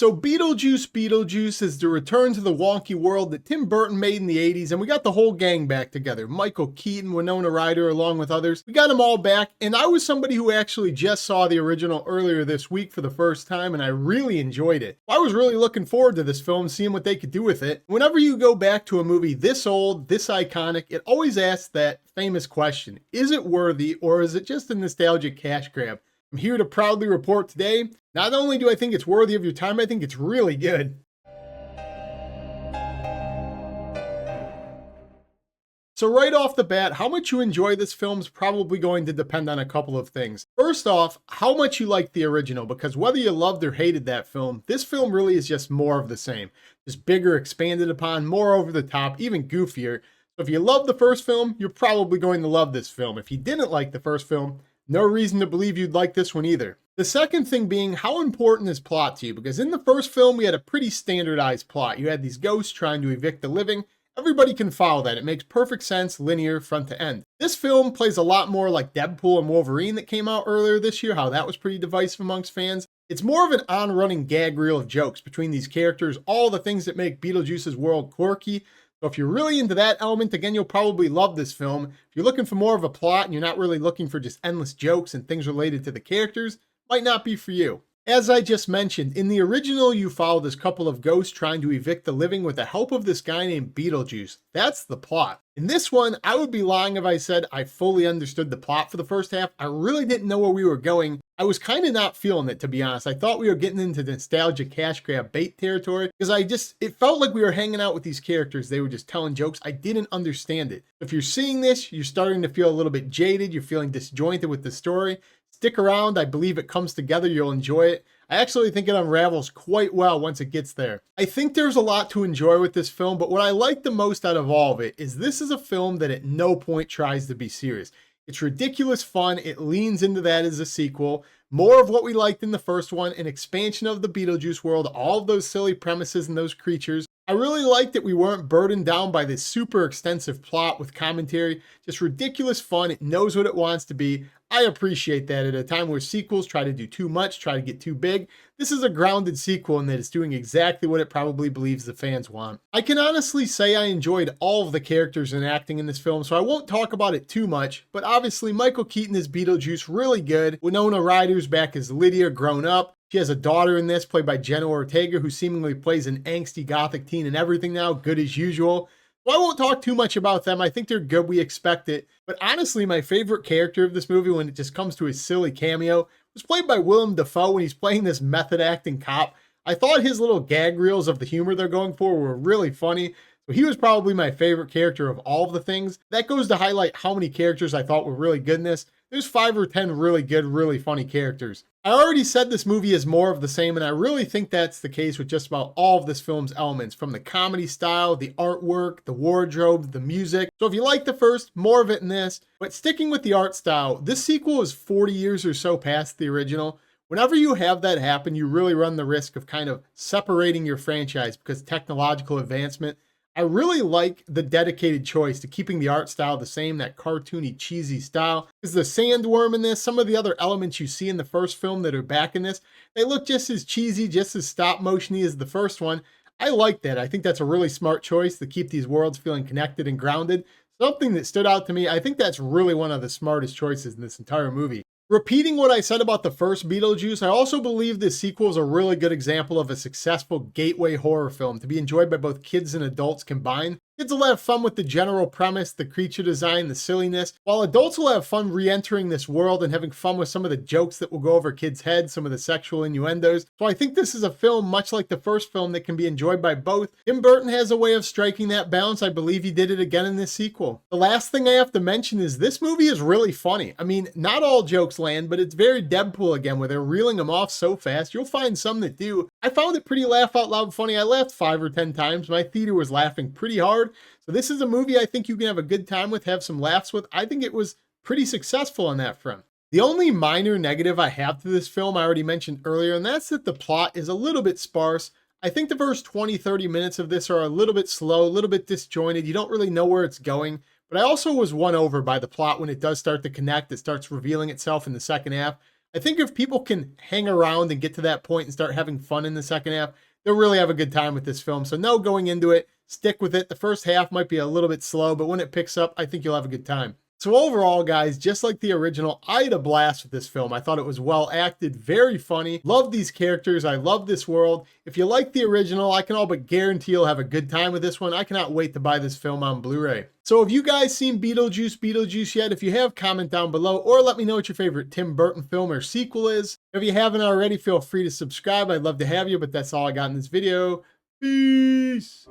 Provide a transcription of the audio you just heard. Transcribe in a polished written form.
So Beetlejuice Beetlejuice is the return to the wonky world that Tim Burton made in the 80s, and we got the whole gang back together. Michael Keaton, Winona Ryder, along with others. We got them all back, and I was somebody who actually just saw the original earlier this week for the first time, and I really enjoyed it. I was really looking forward to this film, seeing what they could do with it. Whenever you go back to a movie this old, this iconic, it always asks that famous question: is it worthy, or is it just a nostalgic cash grab? I'm here to proudly report today, not only do I think it's worthy of your time, I think it's really good. So right off the bat, how much you enjoy this film is probably going to depend on a couple of things. First off, how much you like the original, because whether you loved or hated that film, this film really is just more of the same. Just bigger, expanded upon, more over the top, even goofier. So if you love the first film, you're probably going to love this film. If you didn't like the first film, no reason to believe you'd like this one either. The second thing being, how important is plot to you? Because in the first film, we had a pretty standardized plot. You had these ghosts trying to evict the living. Everybody can follow that. It makes perfect sense, linear, front to end. This film plays a lot more like Deadpool and Wolverine that came out earlier this year, how that was pretty divisive amongst fans. It's more of an on-running gag reel of jokes between these characters, all the things that make Beetlejuice's world quirky. So if you're really into that element, again, you'll probably love this film. If you're looking for more of a plot and you're not really looking for just endless jokes and things related to the characters, might not be for you. As I just mentioned, in the original, you follow this couple of ghosts trying to evict the living with the help of this guy named Beetlejuice. That's the plot. In this one, I would be lying if I said I fully understood the plot for the first half. I really didn't know where we were going. I was kind of not feeling it, to be honest. I thought we were getting into nostalgia cash grab bait territory because it felt like we were hanging out with these characters. They were just telling jokes. I didn't understand it. If you're seeing this, you're starting to feel a little bit jaded. You're feeling disjointed with the story. Stick around. I believe it comes together. You'll enjoy it. I actually think it unravels quite well once it gets there. I think there's a lot to enjoy with this film, but what I like the most out of all of it is this is a film that at no point tries to be serious. It's ridiculous fun. It leans into that as a sequel. More of what we liked in the first one, an expansion of the Beetlejuice world, all of those silly premises and those creatures. I really liked that we weren't burdened down by this super extensive plot with commentary. Just ridiculous fun. It knows what it wants to be. I appreciate that at a time where sequels try to do too much, try to get too big. This is a grounded sequel in that it's doing exactly what it probably believes the fans want. I can honestly say I enjoyed all of the characters and acting in this film, so I won't talk about it too much, but obviously Michael Keaton as Beetlejuice, really good. Winona Ryder's back as Lydia, grown up. She has a daughter in this, played by Jenna Ortega, who seemingly plays an angsty gothic teen and everything now, good as usual. Well, I won't talk too much about them. I think they're good. We expect it. But honestly, my favorite character of this movie, when it just comes to his silly cameo, was played by Willem Dafoe when he's playing this method acting cop. I thought his little gag reels of the humor they're going for were really funny. So he was probably my favorite character of all of the things. That goes to highlight how many characters I thought were really good in this. There's 5 or 10 really good, really funny characters. I already said this movie is more of the same, and I really think that's the case with just about all of this film's elements, from the comedy style, the artwork, the wardrobe, the music. So if you like the first, more of it in this. But sticking with the art style, this sequel is 40 years or so past the original. Whenever you have that happen, you really run the risk of kind of separating your franchise because technological advancement. I really like the dedicated choice to keeping the art style the same, that cartoony, cheesy style. Because the sandworm in this, some of the other elements you see in the first film that are back in this, they look just as cheesy, just as stop motion-y as the first one. I like that. I think that's a really smart choice to keep these worlds feeling connected and grounded. Something that stood out to me, I think that's really one of the smartest choices in this entire movie. Repeating what I said about the first Beetlejuice, I also believe this sequel is a really good example of a successful gateway horror film to be enjoyed by both kids and adults combined. Kids will have fun with the general premise, the creature design, the silliness, while adults will have fun re-entering this world and having fun with some of the jokes that will go over kids' heads, some of the sexual innuendos. So I think this is a film, much like the first film, that can be enjoyed by both. Tim Burton has a way of striking that balance. I believe he did it again in this sequel. The last thing I have to mention is this movie is really funny. I mean, not all jokes land, but it's very Deadpool again, where they're reeling them off so fast. You'll find some that do. I found it pretty laugh out loud funny. I laughed 5 or 10 times. My theater was laughing pretty hard. So this is a movie I think you can have a good time with, have some laughs with. I think it was pretty successful on that front. The only minor negative I have to this film I already mentioned earlier, and that's that the plot is a little bit sparse. I think the first 20-30 minutes of this are a little bit slow, a little bit disjointed. You don't really know where it's going. But I also was won over by the plot when it does start to connect. It starts revealing itself in the second half. I think if people can hang around and get to that point and start having fun in the second half, they'll really have a good time with this film. So no going into it, stick with it. The first half might be a little bit slow, but when it picks up, I think you'll have a good time. So overall, guys, just like the original, I had a blast with this film. I thought it was well acted, very funny. Love these characters. I love this world. If you like the original, I can all but guarantee you'll have a good time with this one. I cannot wait to buy this film on Blu-ray. So have you guys seen Beetlejuice yet? If you have, comment down below or let me know what your favorite Tim Burton film or sequel is. If you haven't already, feel free to subscribe. I'd love to have you, but that's all I got in this video. Peace.